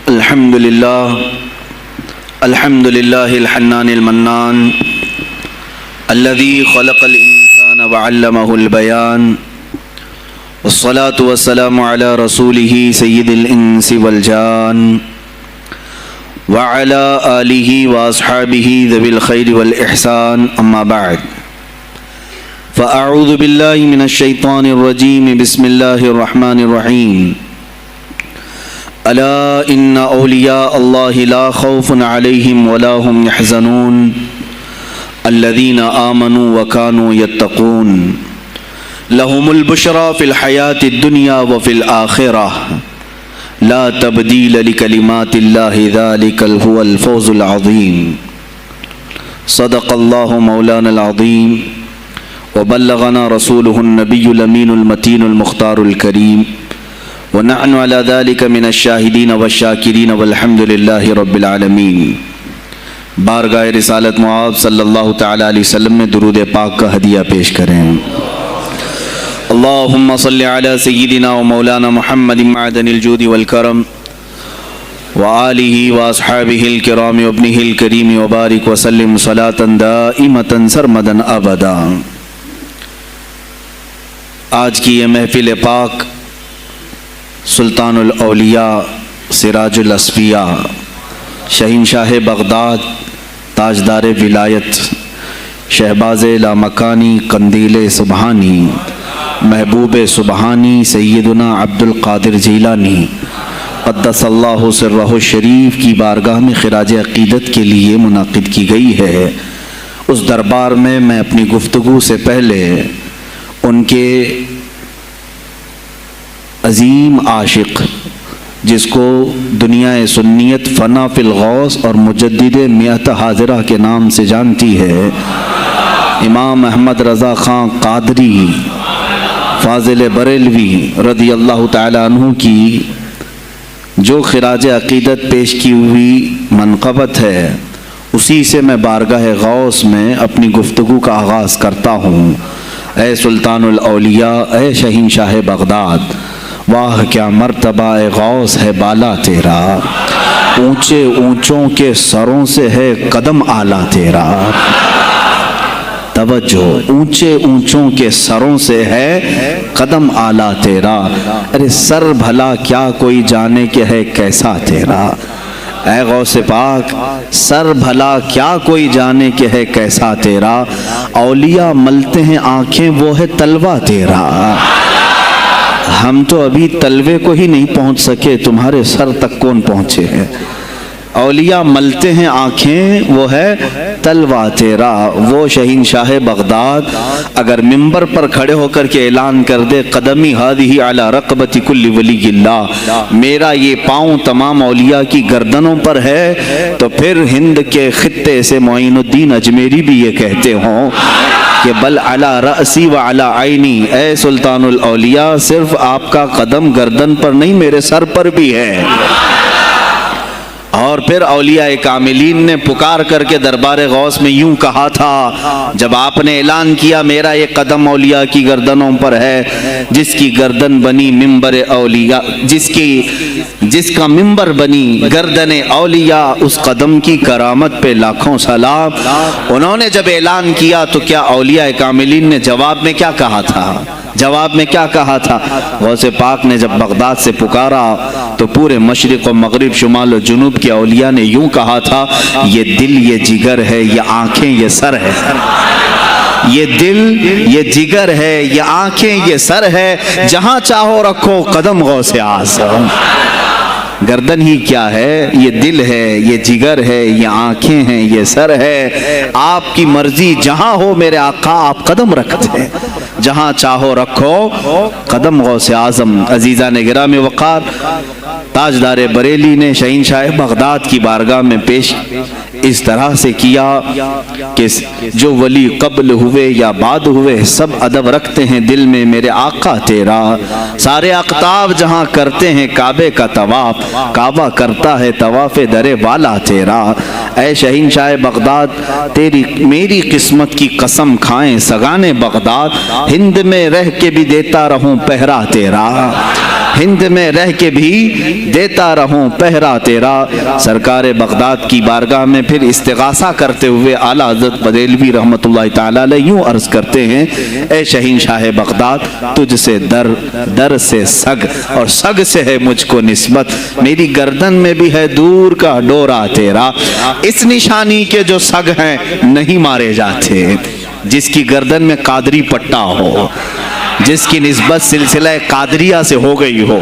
الحمد لله الحنان المنان الذي خلق الإنسان وعلمه البيان والصلاة والسلام على رسوله سيد الإنس والجان وعلى آله وأصحابه ذوي الخير والإحسان أما بعد فأعوذ بالله من الشيطان الرجيم بسم الله الرحمن الرحيم ألا إن أولياء الله لا خوف عليهم ولا هم يحزنون الذين آمنوا وكانوا يتقون لهم البشرى في الحياة الدنيا وفي الآخرة لا تبديل لكلمات الله ذلك هو الفوز العظيم صدق الله مولانا العظيم وبلغنا رسوله النبي الأمين المتين المختار الكريم ونحن على ذلك من الشاهدين والشاكرين والحمد لله رب العالمین۔ بارگاہ رسالت معاب صلی اللہ تعالی علیہ وسلم میں درود پاک کا ہدیہ پیش کریں۔ اللہم صلی علی سیدنا و مولانا محمد معدن الجود والکرم وآلہ واصحابہ الکرام وابنہ الکریم وبارک وسلم صلاة دائمة سرمدا ابدا۔ آج کی یہ محفل پاک سلطان الاولیاء سراج الاصفیاء شہنشاہ بغداد تاجدار ولایت شہباز لامکانی قندیل سبحانی محبوب سبحانی سیدنا عبد القادر جیلانی قدس اللہ سرہ الشریف کی بارگاہ میں خراج عقیدت کے لیے منعقد کی گئی ہے۔ اس دربار میں میں اپنی گفتگو سے پہلے ان کے عظیم عاشق جس کو دنیا سنیت فنا فی الغوث اور مجدد میت حاضرہ کے نام سے جانتی ہے، امام احمد رضا خان قادری فاضل بریلوی رضی اللہ تعالی عنہ کی جو خراج عقیدت پیش کی ہوئی منقبت ہے، اسی سے میں بارگاہ غوث میں اپنی گفتگو کا آغاز کرتا ہوں۔ اے سلطان الاولیاء، اے شہنشاہ بغداد، واہ کیا مرتبہ اے غوث ہے بالا تیرا، اونچے اونچوں کے سروں سے ہے قدم اعلیٰ تیرا۔ توجہ، اونچے اونچوں کے سروں سے ہے قدم اعلیٰ تیرا، ارے سر بھلا کیا کوئی جانے کہ ہے کیسا تیرا۔ اے غوث پاک، سر بھلا کیا کوئی جانے کہ ہے کیسا تیرا، اولیاء ملتے ہیں آنکھیں وہ ہے تلوہ تیرا۔ ہم تو ابھی تلوے کو ہی نہیں پہنچ سکے، تمہارے سر تک کون پہنچے ہیں۔ اولیاء ملتے ہیں آنکھیں وہ ہے تلوہ تیرا۔ وہ شہنشاہ بغداد اگر ممبر پر کھڑے ہو کر کے اعلان کر دے قدمی ہادی علی رقبت کل ولی اللہ، میرا یہ پاؤں تمام اولیاء کی گردنوں پر ہے، تو پھر ہند کے خطے سے معین الدین اجمیری بھی یہ کہتے ہوں کہ بل علی رأسی و علی عینی، اے سلطان الاولیاء صرف آپ کا قدم گردن پر نہیں میرے سر پر بھی ہے۔ اور پھر اولیاء کاملین نے پکار کر کے دربار غوث میں یوں کہا تھا جب آپ نے اعلان کیا میرا یہ قدم اولیاء کی گردنوں پر ہے، جس کی گردن بنی ممبر اولیاء، جس کا ممبر بنی گردن اولیاء، اس قدم کی کرامت پہ لاکھوں سلام۔ انہوں نے جب اعلان کیا تو کیا اولیاء کاملین نے جواب میں کیا کہا تھا؟ جواب میں کیا کہا تھا؟ غوث پاک نے جب بغداد سے پکارا تو پورے مشرق و مغرب شمال و جنوب کے اولیاء نے یوں کہا تھا، یہ دل یہ جگر ہے، یہ آنکھیں یہ سر ہے۔ یہ دل یہ جگر ہے، یہ آنکھیں یہ سر ہے، جہاں چاہو رکھو قدم غوث اعظم۔ گردن ہی کیا ہے، یہ دل ہے، یہ جگر ہے، یہ آنکھیں ہیں، یہ سر ہے، آپ کی مرضی جہاں ہو میرے آقا آپ قدم رکھتے ہیں، جہاں چاہو رکھو قدم غوث اعظم۔ عزیزان گرامی وقار، تاجدار بریلی نے شہنشاہ بغداد کی بارگاہ میں پیش اس طرح سے کیا کہ جو ولی قبل ہوئے یا بعد ہوئے سب ادب رکھتے ہیں دل میں میرے آقا تیرا، سارے اقطاب جہاں کرتے ہیں کعبے کا طواف، کعبہ کرتا ہے طواف در والا تیرا۔ اے شہنشاہ بغداد، تیری میری قسمت کی قسم کھائیں سگانے بغداد، ہند میں رہ کے بھی دیتا رہوں پہرا تیرا۔ ہند میں رہ کے بھی دیتا رہوں پہرا تیرا۔ سرکار بغداد کی بارگاہ میں پھر استغاثہ کرتے ہوئے اعلیٰ حضرت بریلوی رحمۃ اللہ تعالی علیہ یوں عرض کرتے ہیں، اے شہین شاہ بغداد، تجھ سے در، در سے سگ، اور سگ سے ہے مجھ کو نسبت، میری گردن میں بھی ہے دور کا ڈورا تیرا۔ اس نشانی کے جو سگ ہیں نہیں مارے جاتے، جس کی گردن میں قادری پٹا ہو، جس کی نسبت سلسلہ قادریہ سے ہو گئی ہو،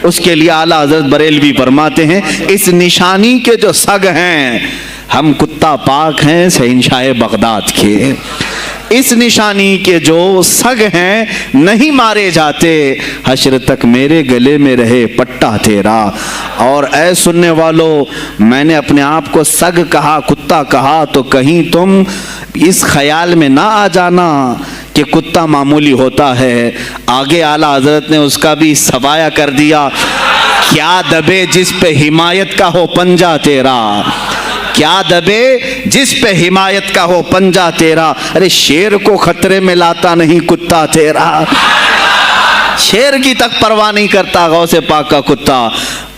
اس کے لیے اعلیٰ حضرت بریلوی فرماتے ہیں اس نشانی کے جو سگ ہیں، ہم کتا پاک ہیں شہنشاہ بغداد کے، اس نشانی کے جو سگ ہیں نہیں مارے جاتے، حشر تک میرے گلے میں رہے پٹا تیرا۔ اور اے سننے والو، میں نے اپنے آپ کو سگ کہا، کتا کہا، تو کہیں تم اس خیال میں نہ آ جانا کہ کتا معمولی ہوتا ہے۔ آگے اعلیٰ حضرت نے اس کا بھی سوایہ کر دیا، کیا دبے جس پہ حمایت کا ہو پنجہ تیرا، کیا دبے جس پہ حمایت کا ہو پنجہ تیرا۔ ارے شیر کو خطرے میں لاتا نہیں کتا تیرا، شیر کی تک پرواہ نہیں کرتا غوث پاک کا کتا۔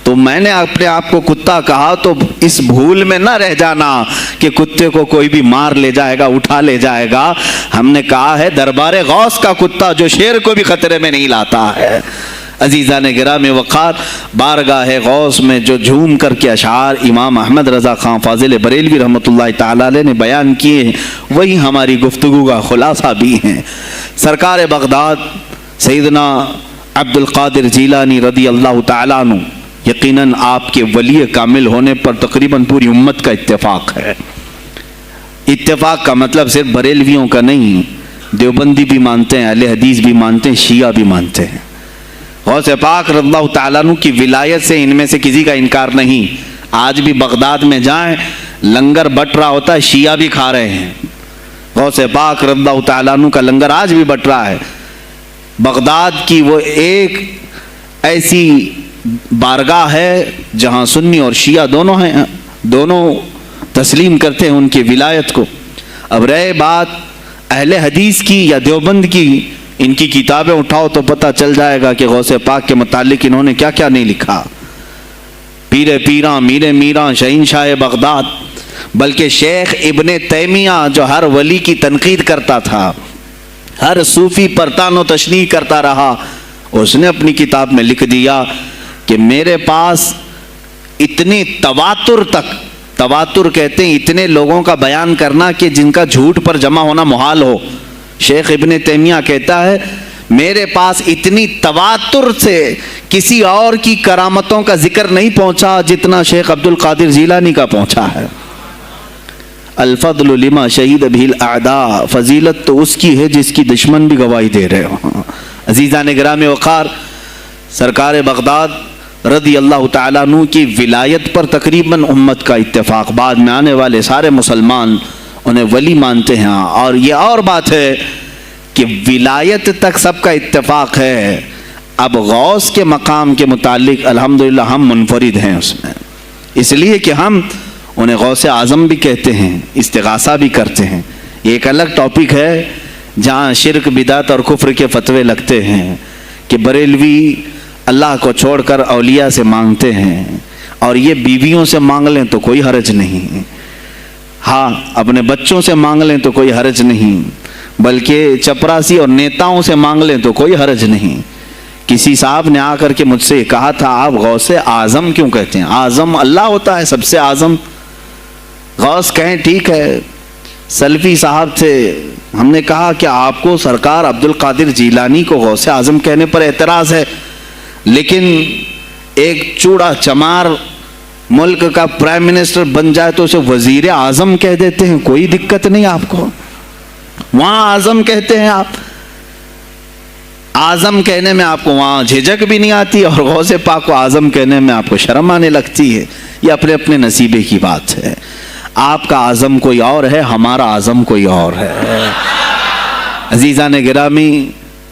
تو میں نے اپنے آپ کو کتا کہا تو اس بھول میں نہ رہ جانا کہ کتے کو کوئی بھی مار لے جائے گا، اٹھا لے جائے گا۔ ہم نے کہا ہے دربار غوث کا کتا جو شیر کو بھی خطرے میں نہیں لاتا ہے۔ عزیزان گرامی وقار، بارگاہ غوث میں جو جھوم کر کے اشعار امام احمد رضا خان فاضل بریلوی رحمۃ اللہ تعالی علیہ نے بیان کیے ہیں، وہی ہماری گفتگو کا خلاصہ بھی ہیں۔ سرکار بغداد سیدنا عبد القادر جیلانی رضی اللہ تعالیٰ عنہ، یقیناً آپ کے ولی کامل ہونے پر تقریباً پوری امت کا اتفاق ہے۔ اتفاق کا مطلب صرف بریلویوں کا نہیں، دیوبندی بھی مانتے ہیں، اہل حدیث بھی مانتے ہیں، شیعہ بھی مانتے ہیں۔ غوث پاک رضی اللہ تعالیٰ عنہ کی ولایت سے ان میں سے کسی کا انکار نہیں۔ آج بھی بغداد میں جائیں، لنگر بٹ رہا ہوتا ہے، شیعہ بھی کھا رہے ہیں۔ غوث پاک رضی اللہ تعالیٰ عنہ کا لنگر آج بھی بٹ رہا ہے۔ بغداد کی وہ ایک ایسی بارگاہ ہے جہاں سنی اور شیعہ دونوں ہیں، دونوں تسلیم کرتے ہیں ان کی ولایت کو۔ اب رہے بات اہل حدیث کی یا دیوبند کی، ان کی کتابیں اٹھاؤ تو پتہ چل جائے گا کہ غوث پاک کے متعلق انہوں نے کیا کیا نہیں لکھا۔ پیر پیراں، میر میراں، شہین شاہ بغداد، بلکہ شیخ ابن تیمیہ جو ہر ولی کی تنقید کرتا تھا، ہر صوفی پر طعن و تشنیع کرتا رہا، اس نے اپنی کتاب میں لکھ دیا کہ میرے پاس اتنی تواتر تک، تواتر کہتے ہیں اتنے لوگوں کا بیان کرنا کہ جن کا جھوٹ پر جمع ہونا محال ہو۔ شیخ ابن تیمیہ کہتا ہے میرے پاس اتنی تواتر سے کسی اور کی کرامتوں کا ذکر نہیں پہنچا جتنا شیخ عبد القادر جیلانی کا پہنچا ہے۔ الفضل لما شہید بہ الاعداء، فضیلت تو اس کی ہے جس کی دشمن بھی گواہی دے رہے ہوں۔ عزیزان گرامی وقار، سرکار بغداد رضی اللہ تعالیٰ عنہ کی ولایت پر تقریباً امت کا اتفاق، بعد میں آنے والے سارے مسلمان انہیں ولی مانتے ہیں۔ اور یہ اور بات ہے کہ ولایت تک سب کا اتفاق ہے، اب غوث کے مقام کے متعلق الحمدللہ ہم منفرد ہیں اس میں، اس لیے کہ ہم انہیں غوث اعظم بھی کہتے ہیں، استغاثہ بھی کرتے ہیں۔ یہ ایک الگ ٹاپک ہے جہاں شرک، بدعت اور کفر کے فتوے لگتے ہیں کہ بریلوی اللہ کو چھوڑ کر اولیاء سے مانگتے ہیں، اور یہ بیویوں سے مانگ لیں تو کوئی حرج نہیں، ہاں اپنے بچوں سے مانگ لیں تو کوئی حرج نہیں، بلکہ چپراسی اور نیتاؤں سے مانگ لیں تو کوئی حرج نہیں۔ کسی صاحب نے آ کر کے مجھ سے کہا تھا آپ غوث اعظم کیوں کہتے ہیں؟ اعظم اللہ ہوتا ہے سب سے اعظم، غوث کہیں ٹھیک ہے۔ سلفی صاحب تھے، ہم نے کہا کہ آپ کو سرکار عبد القادر جیلانی کو غوث اعظم کہنے پر اعتراض ہے، لیکن ایک چوڑا چمار ملک کا پرائم منسٹر بن جائے تو اسے وزیر اعظم کہہ دیتے ہیں، کوئی دقت نہیں آپ کو، وہاں اعظم کہتے ہیں آپ، اعظم کہنے میں آپ کو وہاں جھجک بھی نہیں آتی، اور غوث پاک کو اعظم کہنے میں آپ کو شرم آنے لگتی ہے۔ یہ اپنے اپنے نصیبے کی بات ہے، آپ کا اعظم کوئی اور ہے، ہمارا اعظم کوئی اور ہے۔ عزیزان گرامی،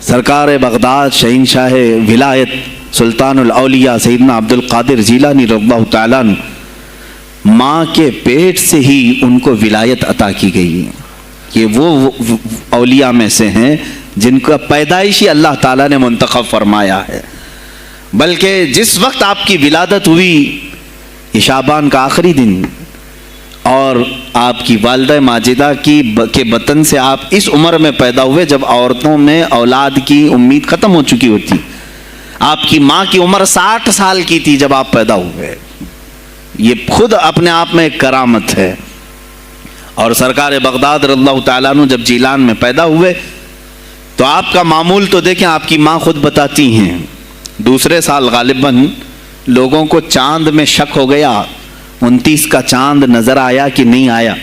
سرکار بغداد شہین شاہ ولایت سلطان الاولیاء سیدنا عبد القادر جیلانی رضی اللہ تعالیٰ عنہ، ماں کے پیٹ سے ہی ان کو ولایت عطا کی گئی۔ یہ وہ اولیاء میں سے ہیں جن کا پیدائشی اللہ تعالیٰ نے منتخب فرمایا ہے۔ بلکہ جس وقت آپ کی ولادت ہوئی یہ شعبان کا آخری دن، اور آپ کی والدہ ماجدہ کے بطن سے آپ اس عمر میں پیدا ہوئے جب عورتوں میں اولاد کی امید ختم ہو چکی ہوتی. آپ کی ماں کی عمر 60 سال کی تھی جب آپ پیدا ہوئے. یہ خود اپنے آپ میں ایک کرامت ہے. اور سرکار بغداد رضی اللہ تعالیٰ عنہ جب جیلان میں پیدا ہوئے تو آپ کا معمول تو دیکھیں، آپ کی ماں خود بتاتی ہیں دوسرے سال غالباً لوگوں کو چاند میں شک ہو گیا، 29 کا چاند نظر آیا کہ نہیں آیا.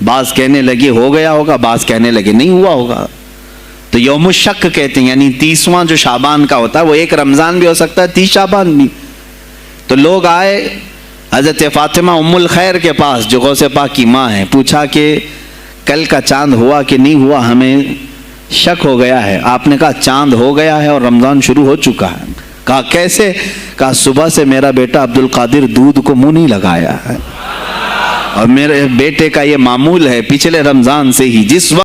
بعض کہنے لگے ہو گیا ہوگا، بعض کہنے لگے نہیں ہوا ہوگا. تو یوم الشک کہتے ہیں، یعنی 30واں جو شعبان کا ہوتا ہے وہ ایک رمضان بھی ہو سکتا ہے، 30 شعبان بھی. تو لوگ آئے حضرت فاطمہ ام الخیر کے پاس جو غوث پاک کی ماں ہے، پوچھا کہ کل کا چاند ہوا کہ نہیں ہوا، ہمیں شک ہو گیا ہے. آپ نے کہا چاند ہو گیا ہے اور رمضان شروع ہو چکا ہے. کہا کیسے؟ کہا صبح سے میرا بیٹا عبد القادر دودھ کو منہ نہیں لگایا ہے، اور میرے بیٹے کا یہ معمول ہے پچھلے رمضان سے ہی. جس وقت